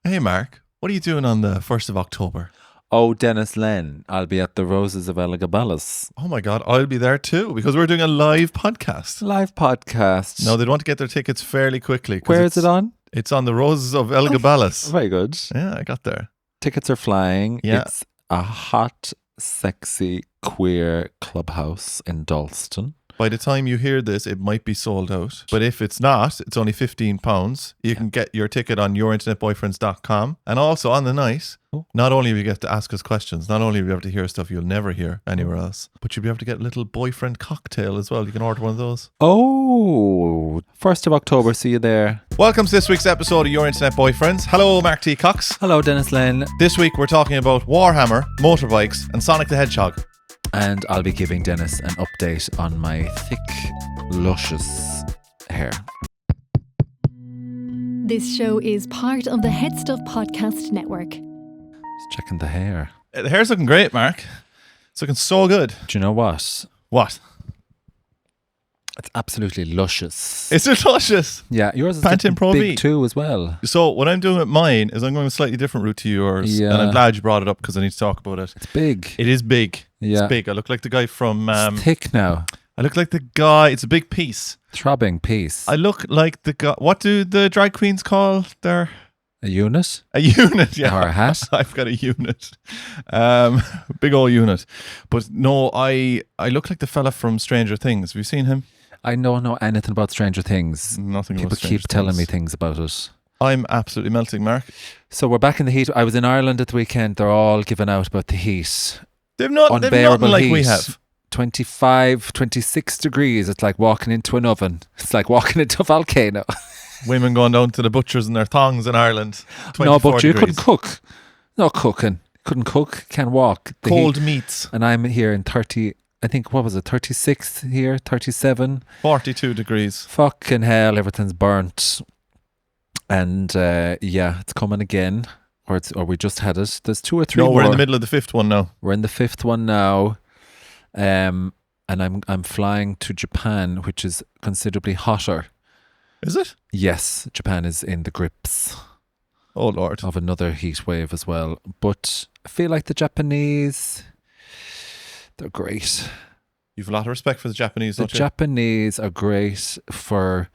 Hey Mark, what are you doing on the 1st of October? Oh, Denis Len, I'll be at the Roses of Elagabalus. Oh my God, I'll be there too because we're doing a live podcast. Live podcast. No, they'd want to get their tickets fairly quickly. Where is it on? It's on the Roses of Elagabalus. Very good. Yeah, I got there. Tickets are flying. Yeah. It's a hot, sexy, queer clubhouse in Dalston. By the time you hear this, it might be sold out. But if it's not, it's only £15. You can get your ticket on yourinternetboyfriends.com. And also on the night, not only will you get to ask us questions, not only will you be able to hear stuff you'll never hear anywhere else, but you'll be able to get a little boyfriend cocktail as well. You can order one of those. Oh, 1st of October. See you there. Welcome to this week's episode of Your Internet Boyfriends. Hello, Mark T. Cox. Hello, Denis Len. This week we're talking about Warhammer, motorbikes, and Sonic the Hedgehog. And I'll be giving Denis an update on my thick, luscious hair. This show is part of the Head Stuff Podcast Network. Just checking the hair. The hair's looking great, Mark. It's looking so good. Do you know what? What? It's absolutely luscious. It's luscious. Yeah, yours is Pantene Pro V. big too as well. So what I'm doing with mine is I'm going a slightly different route to yours. Yeah. And I'm glad you brought it up because I need to talk about it. It's big. It is big. Yeah. It's big. I look like the guy from... It's thick now. I look like the guy... It's a big piece. Throbbing piece. I look like the guy... What do the drag queens call their... A unit? A unit, yeah. Or a hat? I've got a unit. Big old unit. But no, I look like the fella from Stranger Things. Have you seen him? I don't know anything about Stranger Things. Nothing People about Stranger keep telling me Things. things about it. I'm absolutely melting, Mark. So we're back in the heat. I was in Ireland at the weekend. They're all giving out about the heat. They've nothing like heat. we have. 25, 26 degrees. It's like walking into an oven. It's like walking into a volcano. Women going down to the butchers in their thongs in Ireland. No, but you degrees. couldn't cook. No cooking. Couldn't cook. Can't walk. The Cold heat. meats. And I'm here in 30... I think, what was it, 36 here, 37? 42 degrees. Fucking hell, everything's burnt. And yeah, it's coming again. Or we just had it. There's 2 or 3 more. No, we're in the middle of the 5th one now. We're in the 5th one now. And I'm flying to Japan, which is considerably hotter. Is it? Yes, Japan is in the grips Oh, Lord. of another heat wave as well. But I feel like the Japanese... They're great. You've a lot of respect for the Japanese, The don't you? Japanese are great for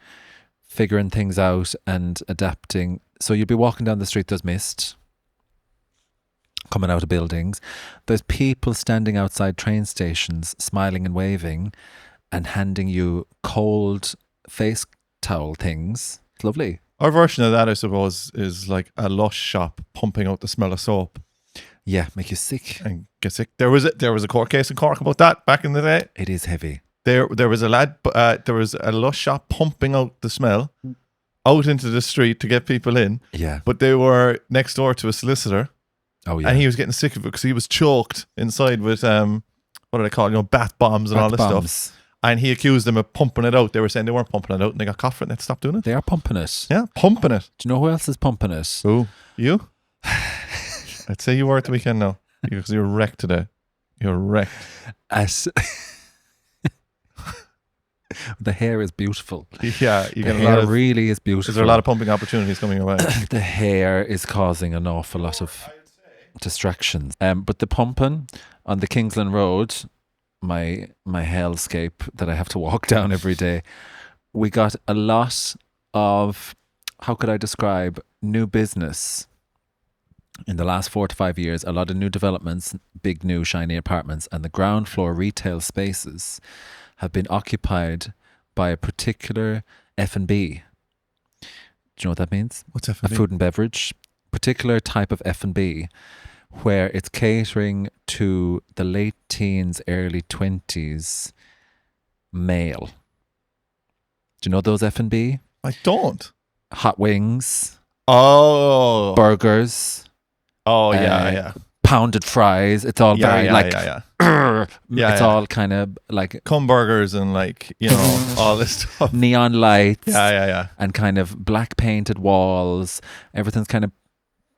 figuring things out and adapting. So you'll be walking down the street, there's mist coming out of buildings. There's people standing outside train stations, smiling and waving and handing you cold face towel things. It's lovely. Our version of that, I suppose, is like a Lush shop pumping out the smell of soap Yeah, make you sick. and get sick. There was a court case in Cork about that back in the day. It is heavy. There was a lad, there was a Lush shop pumping out the smell out into the street to get people in, Yeah. but they were next door to a solicitor Oh, yeah. and he was getting sick of it because he was choked inside with, what do they call it, bath bombs and all this stuff. And he accused them of pumping it out. They were saying they weren't pumping it out and they got caught for it and they had to stop doing it. They are pumping it. Yeah, pumping it. Do you know who else is pumping it? Who? You? I'd say you were at the weekend now because you're wrecked today. You're wrecked. As the hair is beautiful. Yeah, you The get a hair lot of... really is beautiful. Is there a lot of pumping opportunities coming your way? The hair is causing an awful lot of distractions. But the pumping on the Kingsland Road, my hellscape that I have to walk down every day, we got a lot of, how could I describe, new business in the last 4 to 5 years. A lot of new developments, big new shiny apartments, and the ground floor retail spaces have been occupied by a particular F&B. Do you know what that means? What's A F&B? food and beverage, particular type of F&B, where it's catering to the late teens, early 20s male. Do you know those F&B? I don't. Hot wings, Oh. burgers, Oh, yeah. pounded fries. It's all very like Yeah. it's all kind of like Cum burgers and all this stuff. neon lights Yeah. and kind of black painted walls. Everything's kind of...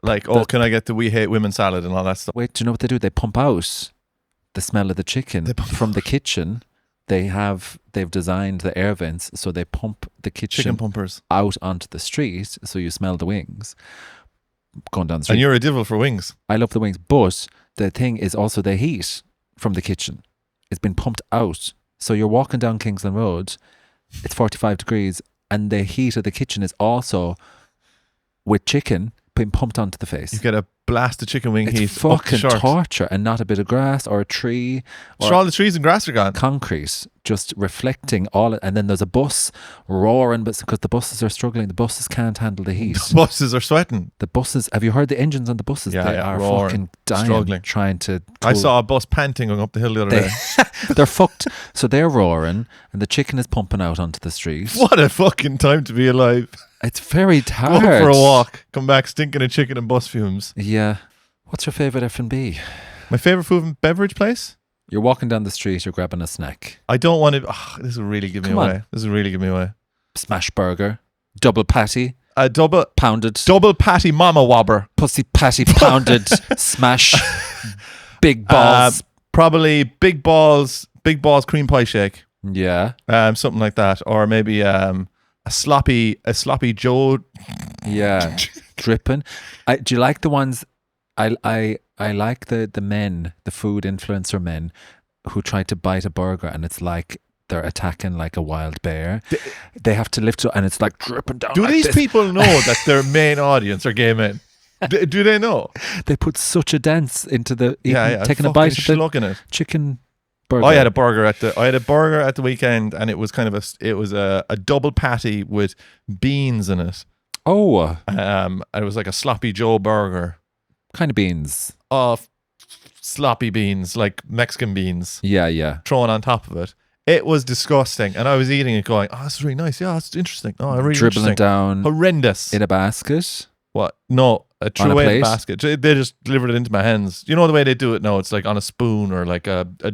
Like, can I get the We Hate Women salad and all that stuff? Wait, do you know what they do? They pump out the smell of the chicken from the kitchen. They've designed the air vents so they pump the Chicken pumpers. out onto the street so you smell the wings. going down the street. And you're a devil for wings. I love the wings, but the thing is also the heat from the kitchen. It's been pumped out. So you're walking down Kingsland Road, it's 45 degrees, and the heat of the kitchen is also with chicken being pumped onto the face. You get a blast of chicken wing heat. It's fucking torture, and not a bit of grass or a tree. Sure, all the trees and grass are gone. Concrete just reflecting all it, and then there's a bus roaring, but because the buses are struggling, the buses can't handle the heat. The buses are sweating. The buses, have you heard the engines on the buses? Yeah, They are roaring, fucking dying, struggling. trying to I saw a bus panting going up the hill the other day. they're fucked. So they're roaring, and the chicken is pumping out onto the street. What a fucking time to be alive. It's very Go hard. for a walk, come back stinking of chicken and bus fumes. Yeah. What's your favourite F&B? My favourite food and beverage place? You're walking down the street, you're grabbing a snack. I don't want to... this will really give me Come away. on. This will really give me away. Smash burger, double patty, A double pounded, patty mama wobber. pussy patty pounded, smash, big balls. Probably big balls cream pie shake. Yeah. Something like that. Or maybe a sloppy Joe. Yeah. Dripping. Do you like the ones... I like the men, the food influencer men who try to bite a burger and it's like they're attacking like a wild bear. They have to lift it and it's like dripping down. Do like these this. people know that their main audience are gay men? Do they know? They put such a dance into the taking a fucking bite of the schlucking it. chicken burger. I had a burger at the weekend, and it was kind of a double patty with beans in it. Oh, it was like a sloppy Joe burger. kind of beans. Sloppy beans, like Mexican beans, Yeah. thrown on top of it. It was disgusting, and I was eating it, going, "Oh, this is really nice. Yeah, it's interesting. Oh, really Dribbling interesting." down Horrendous. in a basket. What? No, a On a true away plate? basket. They just delivered it into my hands. You know the way they do it now? It's like on a spoon or like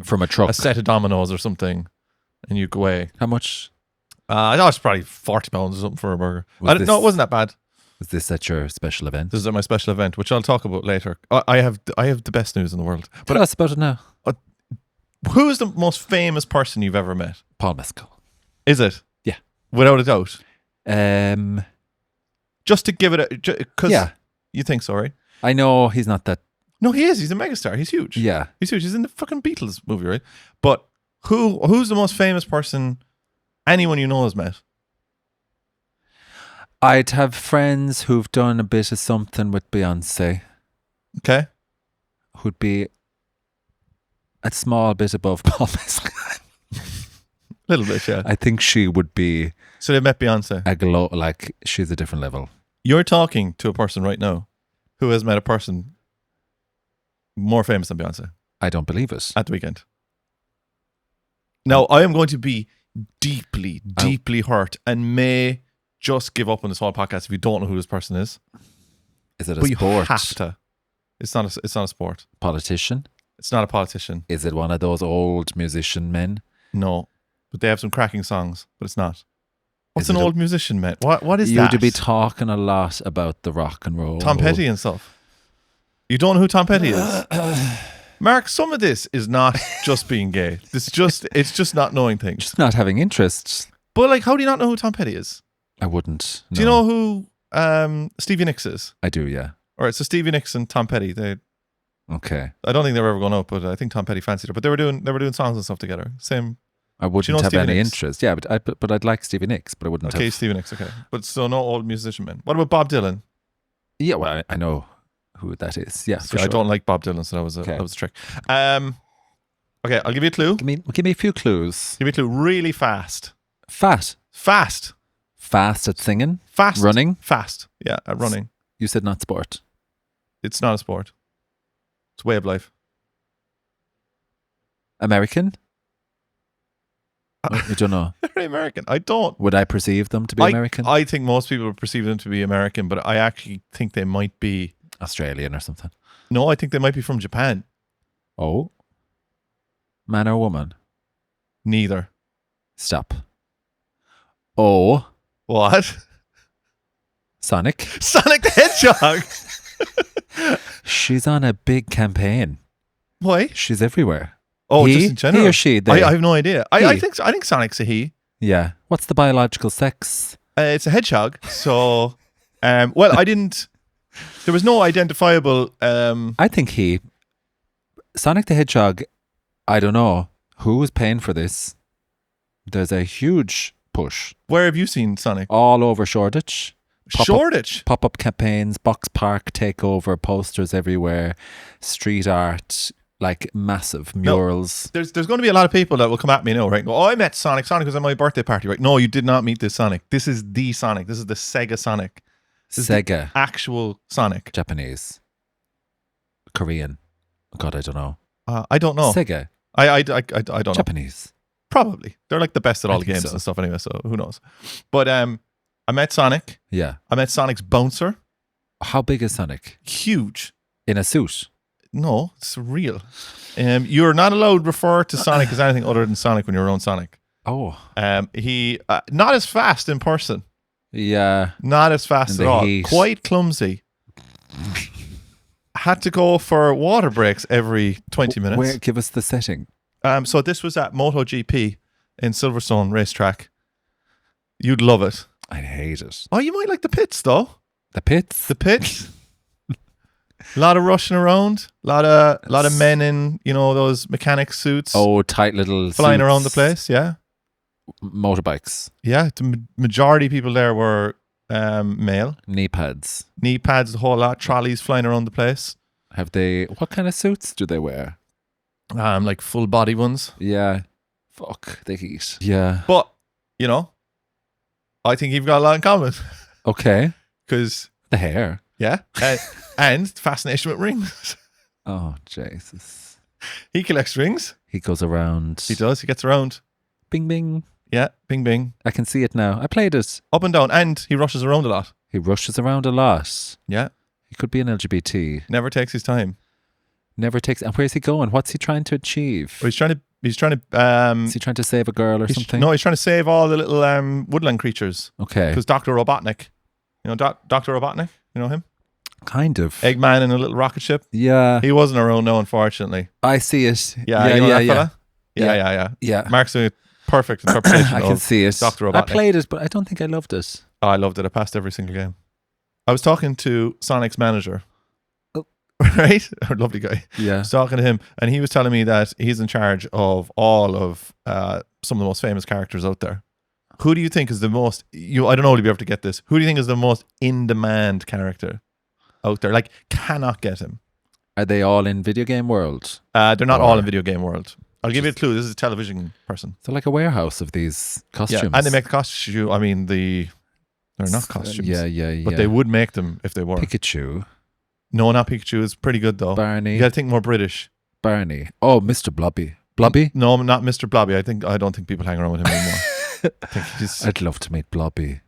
From a truck. a set of dominoes or something, and you go away. How much I thought it's probably £40 or something for a burger. Was No, it wasn't that bad. is this at your special event? This is at my special event, which I'll talk about later. I have the best news in the world. But Tell us about it now. who is the most famous person you've ever met? Paul Mescal. Is it? Yeah. Without a doubt. Um, Just to give it a... Because yeah. you think so, right? I know he's not that. No, he is. He's a megastar. He's huge. Yeah. He's huge. He's in the fucking Beatles movie, right? But who's the most famous person anyone you know has met? I'd have friends who've done a bit of something with Beyonce, Okay. who'd be a small bit above Paul Mescal. Little bit, yeah. I think she would be So they met Beyonce. like she's a different level. You're talking to a person right now who has met a person more famous than Beyonce I don't believe it. at the weekend. Now, I am going to be deeply, deeply hurt and may just give up on this whole podcast if you don't know who this person is. Is it a But you sport? have to. It's not a sport. Politician? It's not a politician. Is it one of those old musician men? No. But they have some cracking songs, but it's not. What's Is an it a- old musician, mate? What is You'd that? be talking a lot about the rock and roll. Tom Petty and stuff. You don't know who Tom Petty is? Mark, some of this is not just being gay. It's just not knowing things. Just not having interests. But like, how do you not know who Tom Petty is? I wouldn't. Do you know who Stevie Nicks is? I do, yeah. All right, so Stevie Nicks and Tom Petty. Okay. I don't think they were ever going out, but I think Tom Petty fancied her. But they were doing songs and stuff together. Same. I wouldn't you know have Stevie any Nicks? interest. Yeah, but I'd like Stevie Nicks, but I wouldn't Okay, have. Stevie Nicks. Okay, but so no old musician men. What about Bob Dylan? Yeah, well, I know who that is. Yeah, for I sure. don't like Bob Dylan, so that was Okay. a trick. Okay, I'll give you a clue. Give me a few clues. Give you a clue. Really fast. Fast at singing, Fast. running. Fast. Yeah, at running. You said not sport. It's not a sport. It's a way of life. American. You don't know. Very American. I don't. Would I perceive them to be American? I think most people would perceive them to be American, but I actually think they might be. Australian or something. No, I think they might be from Japan. Oh. Man or woman? Neither. Stop. Oh. What? Sonic. Sonic the Hedgehog. She's on a big campaign. Why? She's everywhere. Oh, He? just in general. He or she? They? I have no idea. He. I think Sonic's a he. Yeah. What's the biological sex? It's a hedgehog. So, well, I didn't. There was no identifiable. I think Sonic the Hedgehog, I don't know who was paying for this. There's a huge push Where have you seen Sonic? all over Shoreditch. Shoreditch. Pop-up campaigns, Box Park takeover, posters everywhere, street art, like massive murals. There's going to be a lot of people that will come at me now, right? And go, oh, I met Sonic. Sonic was at my birthday party, right? No, you did not meet this Sonic. This is the Sonic. This is the Sega Sonic. This is the Sega. actual Sonic. Japanese. Korean. God, I don't know. I don't know. Sega. I don't know. Japanese. Probably. They're like the best at all the think games so. and stuff anyway, so who knows. But I met Sonic. Yeah. I met Sonic's bouncer. How big is Sonic? Huge. In a suit? No, it's real. You're not allowed to refer to Sonic as anything other than Sonic when you're around Sonic. Oh. He not as fast in person. Yeah. Not as fast In at the all. heat. Quite clumsy. Had to go for water breaks every 20 minutes. Give us the setting. So this was at MotoGP in Silverstone racetrack. You'd love it. I hate it. Oh, you might like the pits though. The pits? The pits. A lot of rushing around. A lot of men in, those mechanic suits. Oh, tight little flying suits. around the place. Yeah. Motorbikes. Yeah. The majority of people there were male. Knee pads. Knee pads, the whole lot. Trolleys flying around the place. What kind of suits do they wear? Like full body ones. Yeah. Fuck the heat. Yeah. But, I think you've got a lot in common. Okay. Because, The hair. yeah. And fascination with rings. Oh, Jesus. He collects rings. He goes around. He does. He gets around. Bing, bing. Yeah. Bing, bing. I can see it now. I played it. Up and down. And he rushes around a lot. He rushes around a lot. Yeah. He could be an LGBT. Never takes his time. Never takes. And where's he going? What's he trying to achieve? Well, he's trying to Is he trying to save a girl or something? No, he's trying to save all the little woodland creatures. Okay. Because Dr. Robotnik, Dr. Robotnik, you know him? Kind of. Eggman in a little rocket ship. Yeah. He wasn't around now, unfortunately. I see it. Yeah, yeah, you know yeah, that yeah. fella? Yeah. Yeah. Mark's doing a perfect interpretation I can of see it. Dr. Robotnik. I played it, but I don't think I loved it. Oh, I loved it. I passed every single game. I was talking to Sonic's manager. Oh. Right? A lovely guy. Yeah. I was talking to him, and he was telling me that he's in charge of all of some of the most famous characters out there. Who do you think is the most, I don't know if you'll be able to get this, who do you think is the most in-demand character out there? Like, cannot get him. Are they all in video game world? They're not Or- all in video game world. I'll give you a clue. This is a television person. They're like a warehouse of these costumes. Yeah, and they make costumes. I mean, they're not costumes. Yeah. But they would make them if they were. Pikachu. No, not Pikachu. It's pretty good though. Barney. You got to think more British. Barney. Oh, Mr. Blobby. Blobby? No, not Mr. Blobby. I don't think people hang around with him anymore. I think he's I'd love to meet Blobby.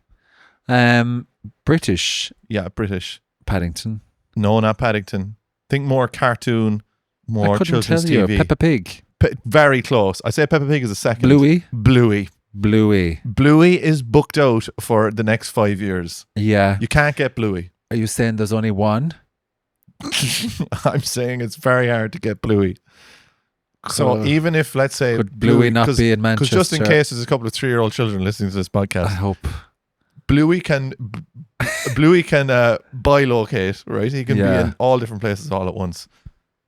British. yeah, British. Paddington. No, not Paddington. Think more cartoon, more I couldn't children's tell you. TV. Peppa Pig. Very close. I say Peppa Pig is a second. Bluey. Bluey. Bluey. Bluey is booked out for the next 5 years. Yeah. You can't get Bluey. Are you saying there's only one? I'm saying it's very hard to get Bluey. So Could- even if, let's say, Could Bluey not be in because Manchester? just in case there's a couple of 3-year-old children listening to this I podcast, hope. Bluey can bilocate, right? He can be Yeah. in all different places all at once.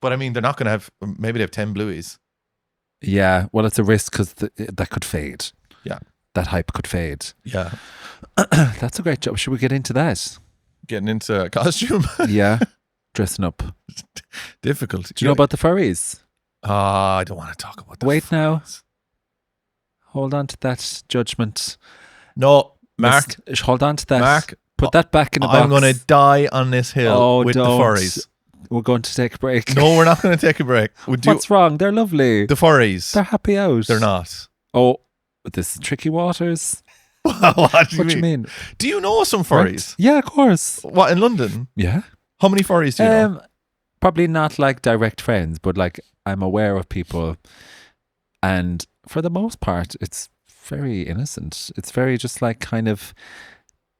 But I mean, they're not going to have. Maybe they have 10 Blueys. Yeah. Well, it's a risk because that could fade. Yeah. That hype could fade. Yeah, That's a great job. Should we get into that? getting into costume Yeah. Dressing up. difficult. Do you know about the furries? I don't want to talk about that. Wait now. Hold on to that judgment. No, Mark. Hold on to that. Mark, Put that back in the box. I'm going to die on this hill with don't. the furries. We're going to take a break. No, we're not going to take a break. What's wrong? They're lovely. The furries? They're happy out. They're not. Oh, this is tricky waters. What do What do you mean? Do you know some Right? furries? Yeah, of course. What, in London? Yeah. How many furries do you know? Probably not like direct friends, but like I'm aware of people, and for the most part, it's very innocent. It's very just like kind of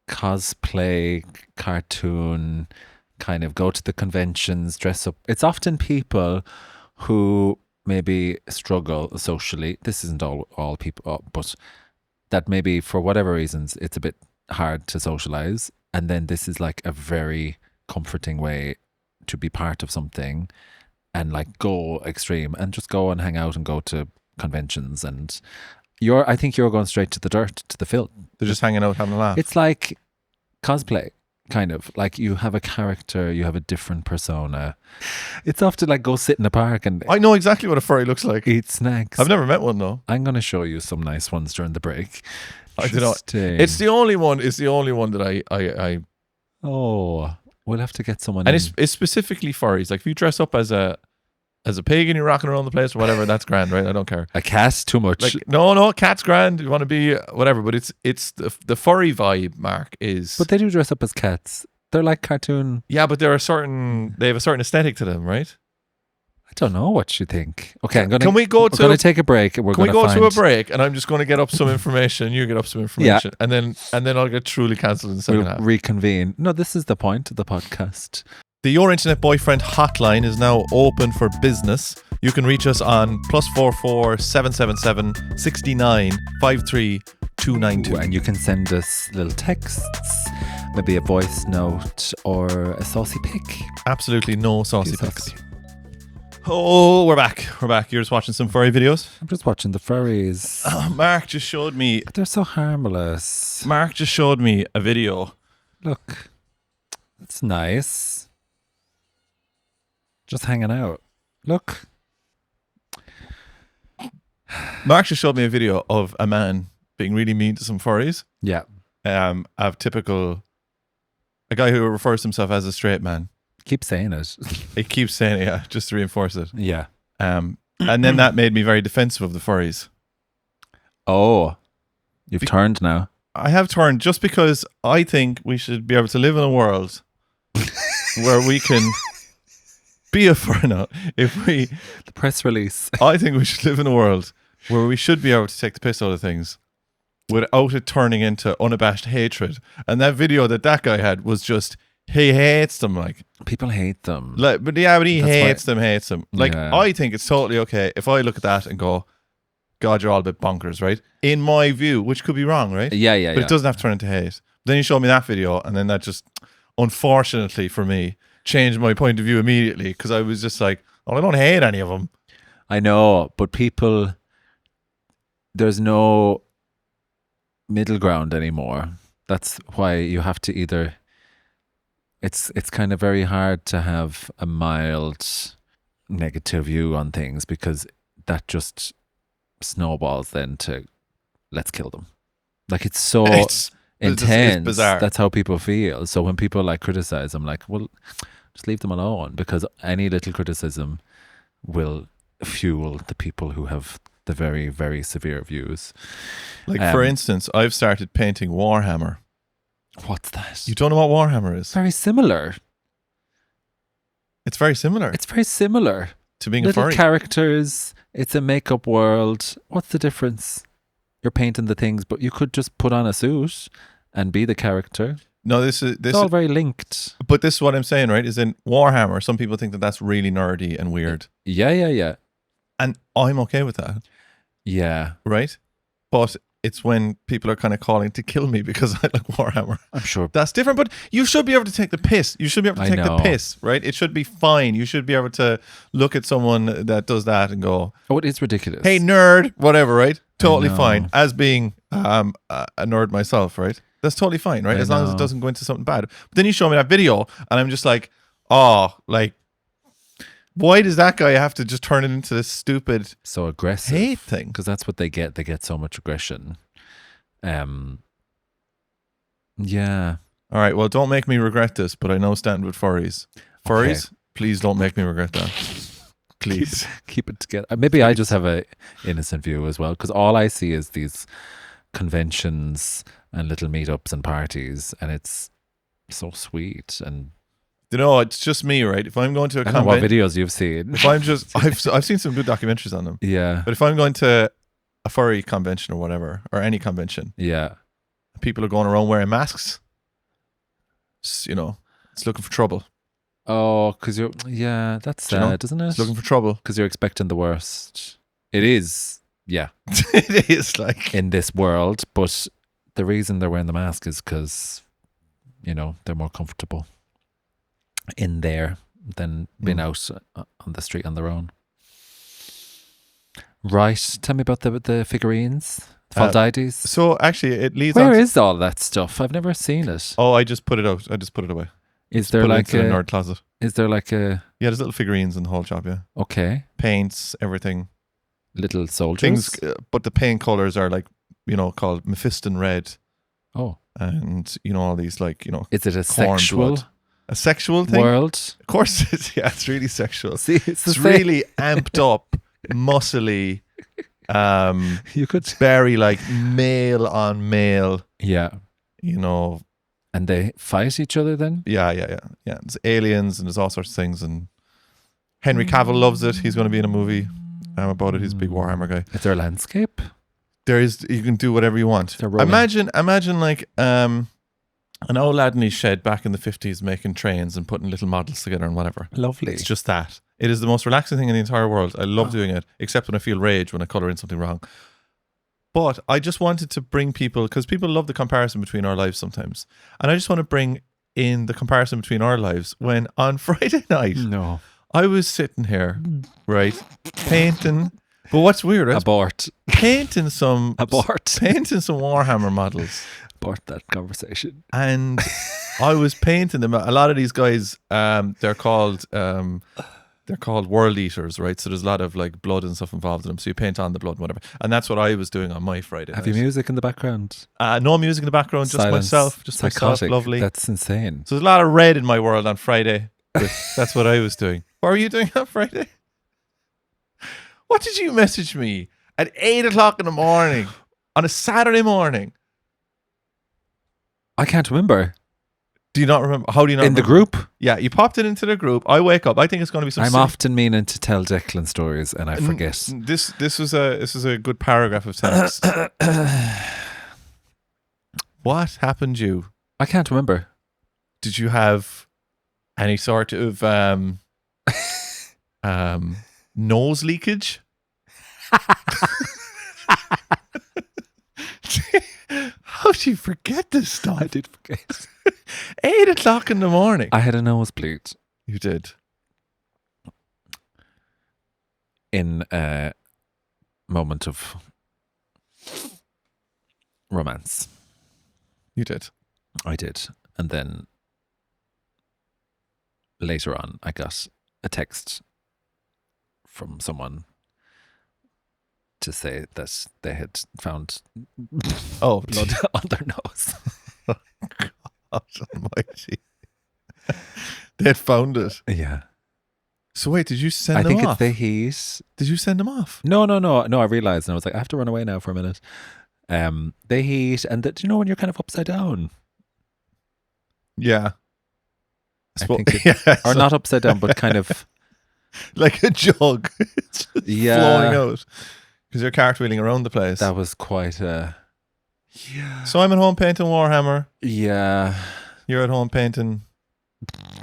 cosplay, cartoon, kind of go to the conventions, dress up. It's often people who maybe struggle socially. This isn't all people, but that maybe for whatever reasons it's a bit hard to socialize. And then this is like a very comforting way to be part of something and like go extreme and just go and hang out and go to conventions. And I think you're going straight to the dirt, to the filth. They're just hanging out, having a laugh. It's like cosplay, kind of. Like you have a character, you have a different persona. It's often like go sit in a park and I know exactly what a furry looks like. eat snacks. I've never met one though. I'm going to show you some nice ones during the break. I don't know. Interesting. It's the only one. It's the only one that I Oh, we'll have to get someone and in. it's specifically furries. Like if you dress up as a pig and you're rocking around the place or whatever, that's grand, right? I don't care. A cat, too much. Like no, cat's grand. You want to be whatever, but it's the furry vibe. Mark is. But they do dress up as cats. They're like cartoon. Yeah, but they have a certain aesthetic to them, right? I don't know what you think. Okay, I'm gonna. Can we go we're to? going to take a break. Can we go to a break? And I'm just going to get up some information. You get up some information, and then I'll get truly cancelled in the second We'll half. reconvene. No, this is the point of the podcast. The Your Internet Boyfriend hotline is now open for business. You can reach us on +44 777 69 53 292. And you can send us little texts, maybe a voice note or a saucy pic. Absolutely no saucy Saucy. pics. Oh, we're back. You're just watching some furry videos. I'm just watching the furries. Mark just showed me. But they're so harmless. Mark just showed me a video. Look, it's nice. Just hanging out. Look. Mark just showed me a video of a man being really mean to some furries. Yeah. Of typical, a guy who refers to himself as a straight man. Keep saying it. He keeps saying it, yeah, just to reinforce it. Yeah. And then that made me very defensive of the furries. Oh, you've turned now. I have turned just because I think we should be able to live in a world where we can be a furry. No, The press release. I think we should live in a world where we should be able to take the piss out of things without it turning into unabashed hatred. And that video that guy had was just, he hates them, like. People hate them. Like, but he hates them. Like, Yeah. I think it's totally okay if I look at that and go, God, you're all a bit bonkers, right? In my view, which could be wrong, right? Yeah. But it doesn't have to turn into hate. Then you showed me that video, and then that just, unfortunately for me, changed my point of view immediately, because I was just like, oh, I don't hate any of them. I know, but people, there's no middle ground anymore. That's why you have to either, it's kind of very hard to have a mild negative view on things, because that just snowballs then to let's kill them. Like it's so It's intense. bizarre. That's how people feel. So when people like criticize, I'm like, well, just leave them alone, because any little criticism will fuel the people who have the very, very severe views. Like, for instance, I've started painting Warhammer. What's that? You don't know what Warhammer is? Very similar. It's very similar It's very similar. to being Little a furry. characters. It's a makeup world. What's the difference? You're painting the things, but you could just put on a suit and be the character. No, this It's all very linked. but this is what I'm saying, right? Is in Warhammer, some people think that that's really nerdy and weird, Yeah. and I'm okay with that, Yeah. right? But it's when people are kind of calling to kill me because I like Warhammer. I'm sure. That's different, but you should be able to take the piss. You should be able to I take the know. piss, right? It should be fine. You should be able to look at someone that does that and go, Oh, it is ridiculous. hey, nerd, whatever, right? Totally know. fine. As being a nerd myself, right? That's totally fine, right? I As long as it know. doesn't go into something bad. But then you show me that video and I'm just like, oh, like, why does that guy have to just turn it into this stupid So aggressive. hate thing? Because that's what they get. They get so much aggression. Yeah. All right, well, don't make me regret this, but I know stand with furries. Furries, please don't make me regret that. Please. Keep it together. Maybe I just have a innocent view as well, because all I see is these conventions and little meetups and parties, and it's so sweet. And You know, it's just me, right? If I'm going to a I don't know what convention, videos you've seen. if I'm just, I've seen some good documentaries on them. Yeah. But if I'm going to a furry convention or whatever, or any convention, Yeah. people are going around wearing masks. You know, it's looking for trouble. Oh, because yeah, that's Do you know? sad, isn't it? It's looking for trouble. Because you're expecting the worst. It is, yeah, It is like, in this world. But the reason they're wearing the mask is because, they're more comfortable. in there than being out on the street on their own. Right. Tell me about the figurines, Faldides. So actually, it leads Where on. is all that stuff? I've never seen it. Oh, I just put it out. I just put it away. Is Just there put it like into the a? nerd closet? Is there like a? Yeah, there's little figurines in the whole shop. Yeah, Okay. paints, everything. Little soldiers. Things, but the paint colors are like, called Mephiston red, Oh, and all these like, is it a corn sexual blood. A sexual thing. world? Of course, it's really sexual. See, it's the It's same. really amped up, muscly, You could. very like male on male. Yeah. Yeah, And they fight each other then? yeah. There's aliens and there's all sorts of things, and Henry Cavill loves it. He's going to be in a movie about it. He's a big Warhammer guy. Is there a landscape? You can do whatever you want. They're rolling. Imagine like an old lad in his shed back in the 50s making trains and putting little models together and whatever. Lovely. It's just that. It is the most relaxing thing in the entire world. I love doing it, except when I feel rage when I colour in something wrong. But I just wanted to bring people, because people love the comparison between our lives sometimes. And I just want to bring in the comparison between our lives when on Friday night, No. I was sitting here, right, painting. But what's weird, right? Abort. Painting some Warhammer models. Abort that conversation. And I was painting them. A lot of these guys, they're called world eaters, right? So there's a lot of like blood and stuff involved in them. So you paint on the blood and whatever. And that's what I was doing on my Friday Have night. you music in the background? No music in the background, just Silence. myself. Just Psychotic. myself, lovely. That's insane. So there's a lot of red in my world on Friday. But that's what I was doing. What were you doing on Friday? What did you message me at 8 o'clock in the morning on a Saturday morning? I can't remember. Do you not remember? How do you not In the remember? group? Yeah, you popped it into the group. I wake up. I think it's going to be some. I'm often meaning to tell Declan stories and I forget. This was a good paragraph of text. What happened? I can't remember. Did you have any sort of nose leakage? How do you forget this stuff? I did forget. 8 o'clock in the morning. I had a nosebleed You did. in a moment of romance. You did. I did. And then later on, I got a text from someone to say that they had found Oh, blood on their nose. God almighty. They had found it. Yeah. So wait, did you send I them think off? it's the heat. Did you send them off? No, I realized, and I was like, I have to run away now for a minute. The heat, and do you know when you're kind of upside down? Yeah. I think it- yeah, Or so- not upside down, but kind of, like a jug. It's just Yeah. flowing out. Because you're cartwheeling around the place. that was quite a, So I'm at home painting Warhammer. yeah. You're at home painting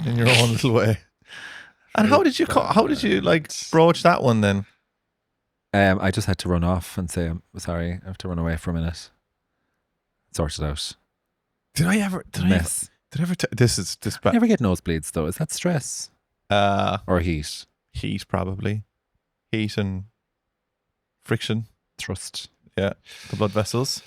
in your own little way. And how did you like broach that one then? I just had to run off and say, I'm sorry, I have to run away for a minute. Sort it out. Did I ever Mess. this I bad? never get nosebleeds though. Is that stress or heat? Heat probably. Heat and friction. Trust. Yeah. The blood vessels.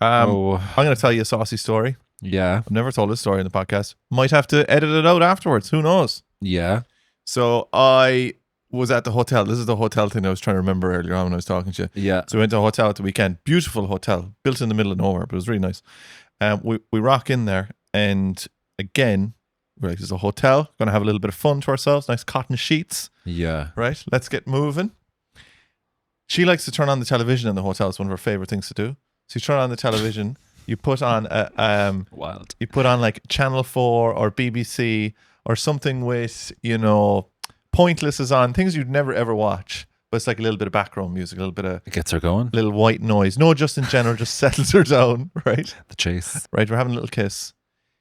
Oh, I'm gonna tell you a saucy story. yeah. I've never told this story in the podcast. Might have to edit it out afterwards. Who knows? Yeah. So I was at the hotel. This is the hotel thing I was trying to remember earlier on when I was talking to you. Yeah. So we went to a hotel at the weekend. Beautiful hotel, built in the middle of nowhere, but it was really nice. We rock in there, and again, we're like, there's a hotel. Going to have a little bit of fun to ourselves. Nice cotton sheets, Yeah. right? Let's get moving. She likes to turn on the television in the hotel. It's one of her favorite things to do. So you turn on the television. You put on Wild. you put on like Channel 4 or BBC or something with, Pointless is on, things you'd never ever watch. But it's like a little bit of background music, a little bit of It gets her going. little white noise. No, just in general, just settles her down, right? The chase. Right, we're having a little kiss.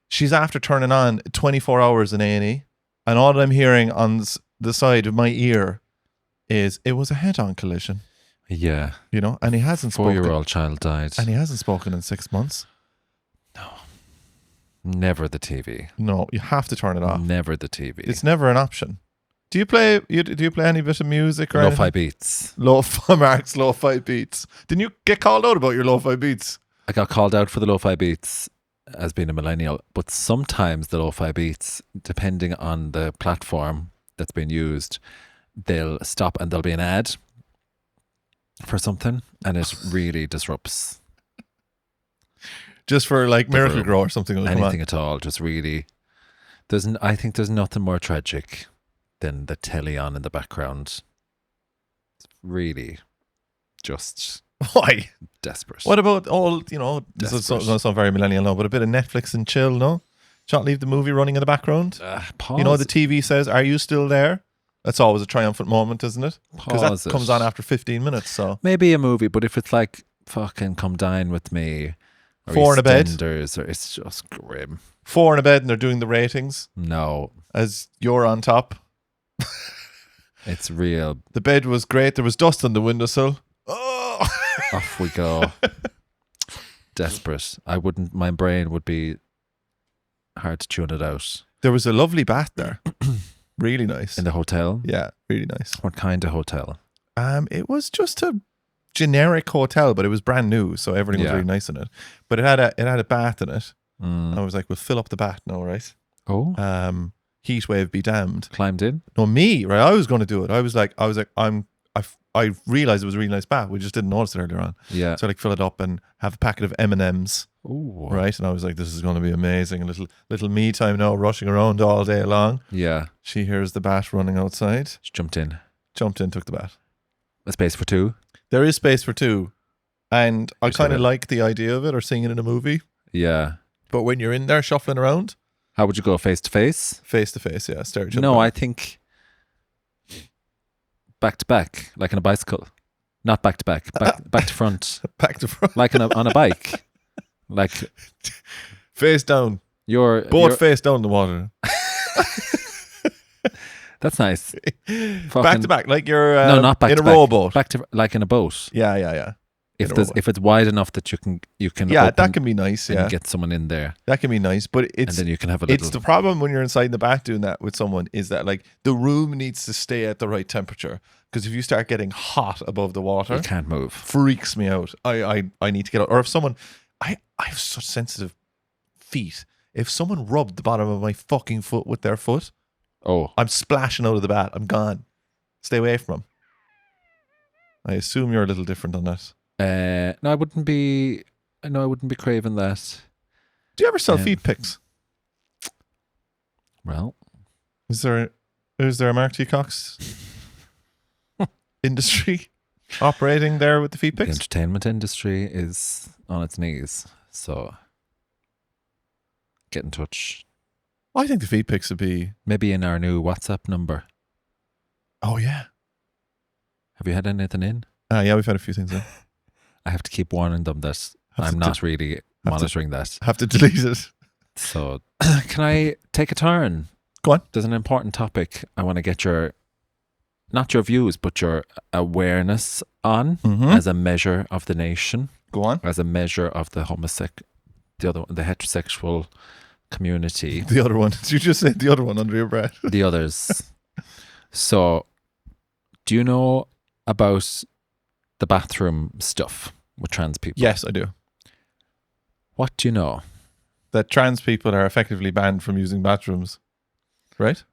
She's after turning on 24 hours in A&E, and all I'm hearing on the side of my ear is, it was a head-on collision, Yeah. and he hasn't spoken. 4-year-old child died. And he hasn't spoken in 6 months. Never the TV. No, you have to turn it off. Never the TV. It's never an option. Do you play any bit of music or Lo-fi anything? beats. Mark's lo-fi beats. Didn't you get called out about your lo-fi beats? I got called out for the lo-fi beats as being a millennial, but sometimes the lo-fi beats, depending on the platform that's being used, they'll stop and there'll be an ad for something, and it really disrupts. Just for like Miracle Grow or something. Anything at all. Just really. I think there's nothing more tragic than the telly on in the background. It's really just why desperate. What about all, this is going to sound very millennial now, but a bit of Netflix and chill, no? Can't leave the movie running in the background. Pause. You know, the TV says, "Are you still there?" That's always a triumphant moment, isn't it? Because that comes on after 15 minutes. So maybe a movie, but if it's like fucking Come Dine With Me or 4 in a bed, or it's just grim. 4 in a bed and they're doing the ratings. No. As you're on top. It's real. The bed was great. There was dust on the windowsill. Oh! Off we go. Desperate. My brain would be hard to tune it out. There was a lovely bath there. Really nice. In the hotel? Yeah, really nice. What kind of hotel? It was just a generic hotel, but it was brand new, so everything was really nice in it. But it had a bath in it. And I was like, we'll fill up the bath now, right? Oh. Heat wave be damned. Climbed in? No, me, right? I was going to do it. I realized it was a really nice bath. We just didn't notice it earlier on. Yeah. So I fill it up and have a packet of M&Ms. Ooh. Right? And I was like, this is going to be amazing. A little me time now, rushing around all day long. Yeah. She hears the bat running outside. She jumped in, took the bat. A space for 2? There is space for 2. And I kind of like the idea of it, or seeing it in a movie. Yeah. But when you're in there shuffling around. How would you go, face to face? Face to face, yeah. Stare at each other. No, I think back to back, like on a bicycle. Not back to back, back to front. Back to front. Like on a bike. Like face down. You're face down in the water. That's nice. Back to back, like you're no, not back in to a back. rowboat. Back to like in a boat. Yeah. If it's wide enough that you can yeah, that can be nice. Yeah, and get someone in there. That can be nice, but and then you can have a little. It's the problem when you're inside the bath doing that with someone, is that like the room needs to stay at the right temperature, because if you start getting hot above the water, you can't move. Freaks me out. I need to get out. Or if someone, I have such sensitive feet. If someone rubbed the bottom of my fucking foot with their foot, I'm splashing out of the bath. I'm gone. Stay away from them. I assume you're a little different on that. No, I wouldn't be craving that. Do you ever sell feet pics? Well, is there a Mark T. Cox industry operating there with the feet pics? The entertainment industry is on its knees, so get in touch. I think the feet pics would be maybe in our new WhatsApp number. Oh yeah. Have you had anything in? Yeah, we've had a few things in. I have to keep warning them that I'm not really monitoring that. Have to delete it. So, can I take a turn? Go on. There's an important topic I want to get not your views, but your awareness on as a measure of the nation. Go on. As a measure of the the heterosexual community. The other one. Did you just say the other one under your breath? The others. So, do you know about the bathroom stuff with trans people? Yes, I do. What do you know? That trans people are effectively banned from using bathrooms, right?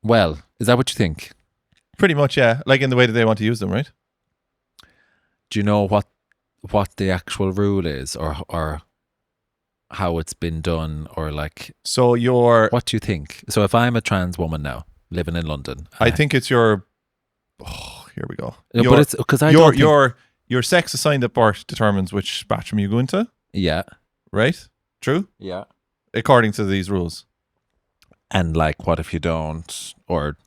Well, is that what you think? Pretty much, yeah. Like in the way that they want to use them, right? Do you know what the actual rule is, or how it's been done, or like? So what do you think? So if I'm a trans woman now living in London, I think it's your. Oh, here we go. No, but it's because your sex assigned at birth determines which bathroom you go into. Yeah. Right. True. Yeah. According to these rules. And like, what if you don't? Or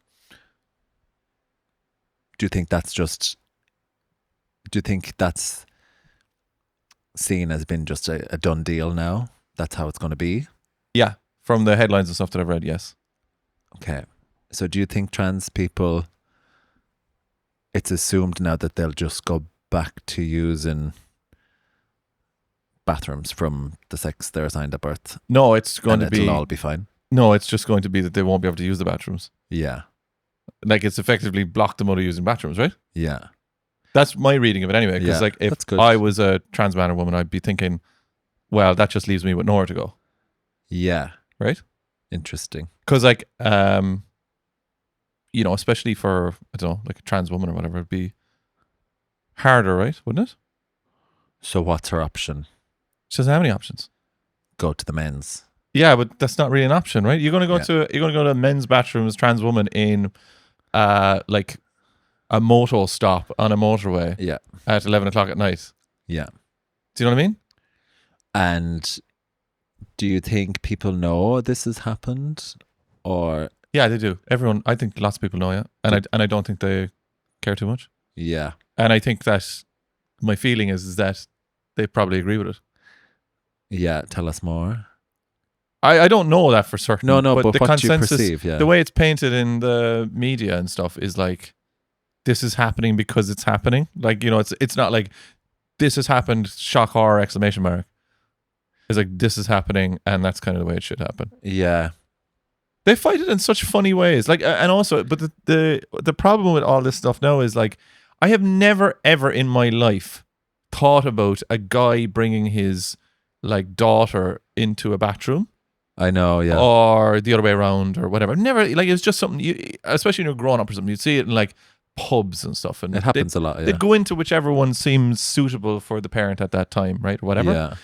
do you think that's just? Do you think that's seen as been just a done deal now? That's how it's going to be? Yeah. From the headlines and stuff that I've read, yes. Okay. So do you think trans people, it's assumed now that they'll just go back to using bathrooms from the sex they're assigned at birth. No, it's going And to be it'll all be fine. no. It's just going to be that they won't be able to use the bathrooms. Yeah. Like it's effectively blocked them out of using bathrooms, right? Yeah. That's my reading of it anyway. Because Yeah, like if that's good. I was a trans man or woman, I'd be thinking, well, that just leaves me with nowhere to go, Yeah. right? Interesting. Because like you know, especially for I don't know, like a trans woman or whatever, it'd be harder, right? Wouldn't it? So what's her option? She doesn't have any options. Go to the men's. Yeah, but that's not really an option, right? You're gonna go Yeah. to men's bathrooms, trans woman in like a moto stop on a motorway Yeah. at 11 o'clock at night. Yeah. Do you know what I mean? And do you think people know this has happened? Or Yeah, they do. Everyone, I think lots of people know, yeah. And I don't think they care too much. yeah. And I think that my feeling is that they probably agree with it. Yeah. Tell us more. I don't know that for certain. No, but the what do you consensus, perceive? Yeah. the way it's painted in the media and stuff is like, this is happening because it's happening. Like, you know, it's not like this has happened, shock, horror, exclamation mark. It's like, this is happening, and that's kind of the way it should happen. Yeah. They fight it in such funny ways. Like, and also, but the problem with all this stuff now is like, I have never ever in my life thought about a guy bringing his like daughter into a bathroom. I know. Yeah. Or the other way around or whatever. Never, like, it's just something you, especially when you're growing up or something, you'd see it in like pubs and stuff, and it happens a lot. Yeah. they go into whichever one seems suitable for the parent at that time, right? Or whatever. Yeah.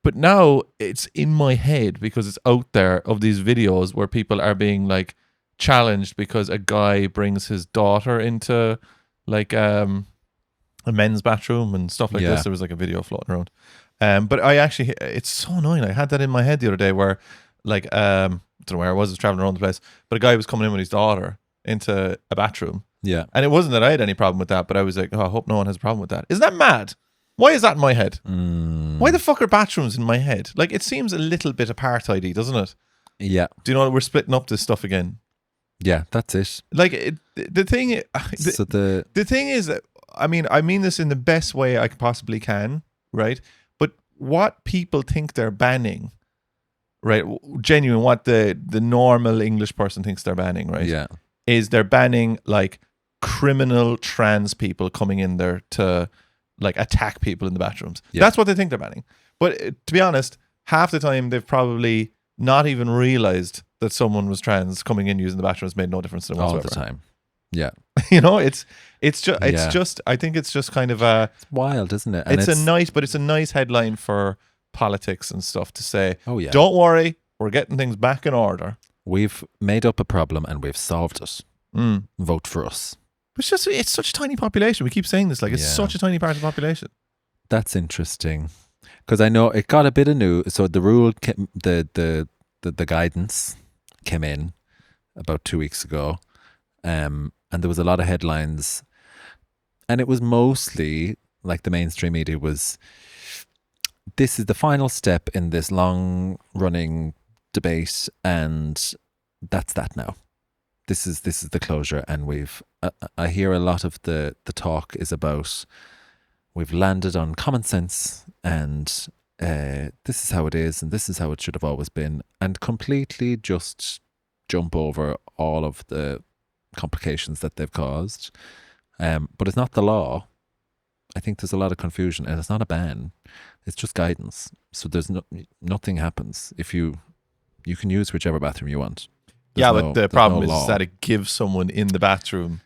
But now it's in my head because it's out there of these videos where people are being like challenged because a guy brings his daughter into like a men's bathroom and stuff like Yeah. this. There was like a video floating around. But I actually, it's so annoying. I had that in my head the other day where like, I don't know where I was traveling around the place, but a guy was coming in with his daughter into a bathroom. Yeah. And it wasn't that I had any problem with that, but I was like, oh, I hope no one has a problem with that. Isn't that mad? Why is that in my head? Why the fuck are bathrooms in my head? Like, it seems a little bit apartheidy, doesn't it? Yeah. Do you know we're splitting up this stuff again? Yeah. That's it. Like, the thing, So the the thing is, I mean this in the best way I possibly can, right? But what people think they're banning, right? Genuine, what the normal English person thinks they're banning, right? yeah. Is they're banning like criminal trans people coming in there to like attack people in the bathrooms. Yeah. That's what they think they're banning. But to be honest, half the time they've probably not even realized that someone was trans coming in using the bathrooms made no difference to them All whatsoever. the time. Yeah. You know, it's just Yeah. I think it's just kind of a It's wild, isn't it? And it's a nice headline for politics and stuff to say, Oh yeah. don't worry, we're getting things back in order. We've made up a problem and we've solved it. Mm. Vote for us. It's such a tiny population. We keep saying this, like it's Yeah. such a tiny part of the population. That's interesting. Because I know it got a bit of new. So the rule, the guidance came in about 2 weeks ago. And there was a lot of headlines. And it was mostly, like the mainstream media was, this is the final step in this long running debate. And that's that now. This is the closure. And I hear a lot of the talk is about, we've landed on common sense and this is how it is and this is how it should have always been, and completely just jump over all of the complications that they've caused. But it's not the law. I think there's a lot of confusion, and it's not a ban. It's just guidance. So there's nothing happens if you can use whichever bathroom you want. Yeah, There's but the there's problem no is law. that it gives someone in the bathroom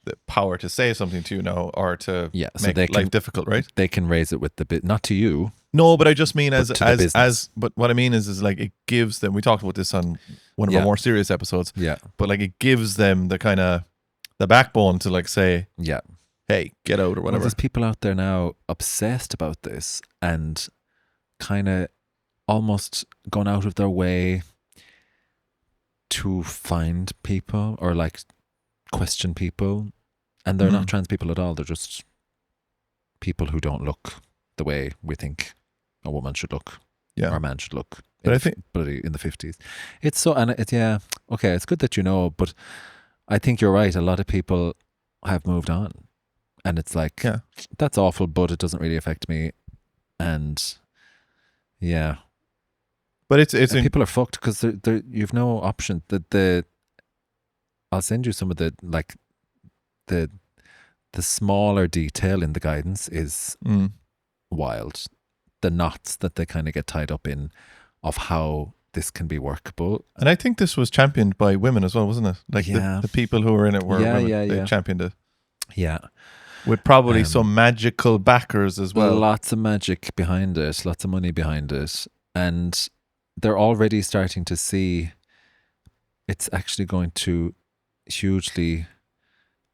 the power to say something to you now or to so make they life can, difficult, right? They can raise it with the bit, not to you. No, but I just mean as to the business. but what I mean is like it gives them, we talked about this on one of Yeah. our more serious episodes, Yeah, but like it gives them the kind of the backbone to like say, yeah. hey, get out or Well, whatever. there's people out there now obsessed about this and kind of almost gone out of their way to find people or like question people. And they're not trans people at all. They're just people who don't look the way we think a woman should look Yeah. or a man should look. But in I think- in the 50s. It's so, and it's, yeah, okay, it's good that you know, but I think you're right. A lot of people have moved on. And it's like, Yeah. that's awful, but it doesn't really affect me. And Yeah. But it's And people are fucked because you've no option. I'll send you some of the smaller detail in the guidance is wild. The knots that they kind of get tied up in of how this can be workable. And I think this was championed by women as well, wasn't it? Like the people who were in it were women. They championed it. Yeah. With probably some magical backers as well. Lots of magic behind it, lots of money behind it. And they're already starting to see it's actually going to hugely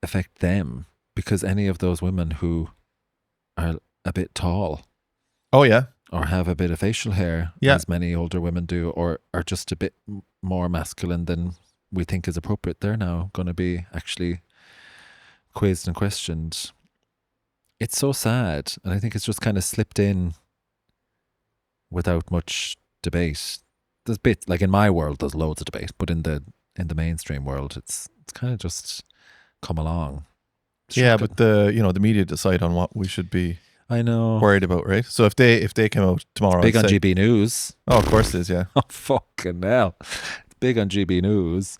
affect them, because any of those women who are a bit tall, oh yeah, or have a bit of facial hair, as many older women do, or are just a bit more masculine than we think is appropriate, they're now going to be actually quizzed and questioned. It's so sad, and I think it's just kind of slipped in without much debate. There's bits, like in my world, there's loads of debate, but in the mainstream world, it's kind of just come along. Yeah, but the media decide on what we should be. I know. Worried about, right? So if they come out tomorrow, big on GB News. Oh, of course it is. Yeah. Oh fucking hell! It's big on GB News.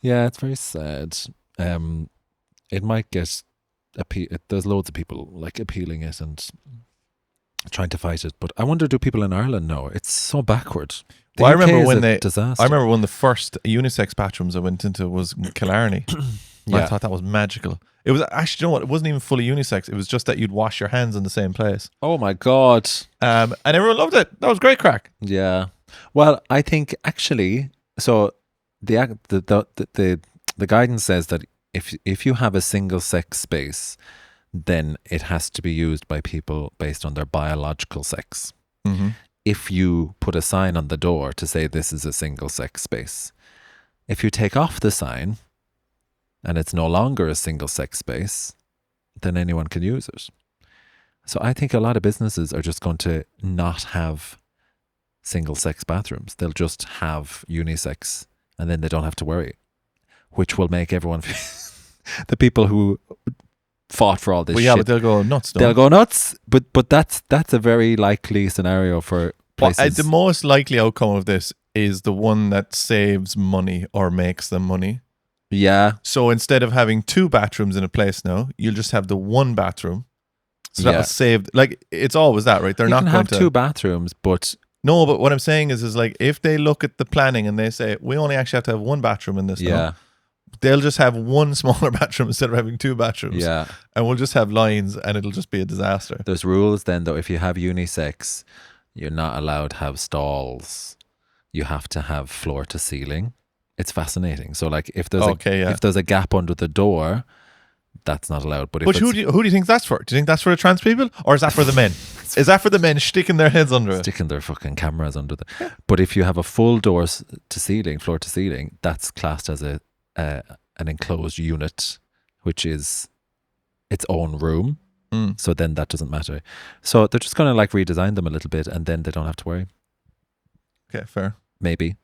Yeah, it's very sad. It might get there's loads of people like appealing it and trying to fight it, but I wonder, do people in Ireland know? It's so backward. Well, I remember when disaster. I remember one of the first unisex bathrooms I went into was in Killarney. I thought that was magical. It was actually, you know what? It wasn't even fully unisex. It was just that you'd wash your hands in the same place. Oh my God! And everyone loved it. That was great crack. Yeah. Well, I think actually, so the guidance says that if you have a single sex space, then it has to be used by people based on their biological sex. Mm-hmm. If you put a sign on the door to say this is a single sex space, if you take off the sign and it's no longer a single sex space, then anyone can use it. So I think a lot of businesses are just going to not have single sex bathrooms. They'll just have unisex, and then they don't have to worry, which will make everyone the people who fought for all this shit. But they'll go nuts. They'll go nuts. But that's a very likely scenario for places. The most likely outcome of this is the one that saves money or makes them money. Yeah. So instead of having two bathrooms in a place now, you'll just have the one bathroom. So that'll save. Like, it's always that, right? They're not going to have two bathrooms, but no. But what I'm saying is like, if they look at the planning and they say we only actually have to have one bathroom in this, now, they'll just have one smaller bathroom instead of having two bathrooms. Yeah. And we'll just have lines, and it'll just be a disaster. There's rules then, though. If you have unisex, you're not allowed to have stalls. You have to have floor to ceiling. It's fascinating. So, like, if there's a gap under the door, that's not allowed. But who do you think that's for? Do you think that's for the trans people, or is that for the men? Is that for the men sticking their heads under it? Sticking their fucking cameras under the. But if you have a full door to ceiling, floor to ceiling, that's classed as an enclosed unit, which is its own room. So then that doesn't matter. So they're just going to like redesign them a little bit, and then they don't have to worry. Okay, fair. Maybe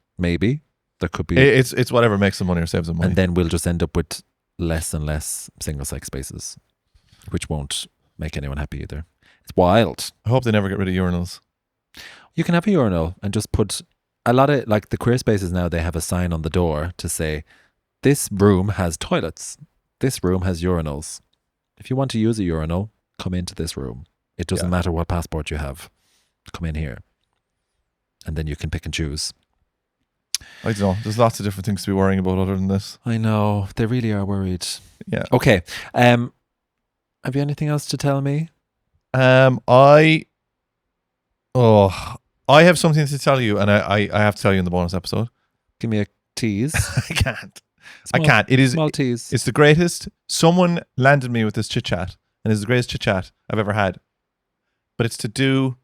there could be. It's whatever makes them money or saves them money. And then we'll just end up with less and less single sex spaces, which won't make anyone happy either. It's wild. I hope they never get rid of urinals. You can have a urinal and just put a lot of, like, the queer spaces now, they have a sign on the door to say, this room has toilets. This room has urinals. If you want to use a urinal, come into this room. It doesn't matter what passport you have. Come in here. And then you can pick and choose. I don't know. There's lots of different things to be worrying about other than this. I know. They really are worried. Yeah. Okay. Have you anything else to tell me? I have something to tell you, and I have to tell you in the bonus episode. Give me a tease. I can't. It is small tease. It's the greatest. Someone landed me with this chit chat, and it's the greatest chit chat I've ever had. But it's to do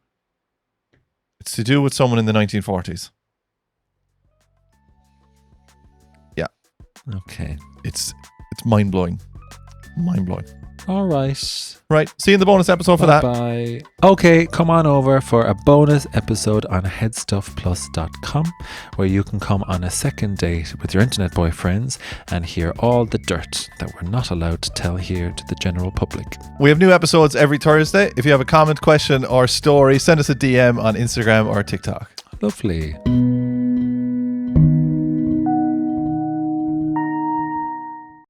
with someone in the 1940s. Yeah. Okay. It's mind blowing. Mind blowing. All right. Right. See you in the bonus episode for that. Bye. Okay, come on over for a bonus episode on headstuffplus.com, where you can come on a second date with your internet boyfriends and hear all the dirt that we're not allowed to tell here to the general public. We have new episodes every Thursday. If you have a comment, question, or story, send us a DM on Instagram or TikTok. Lovely.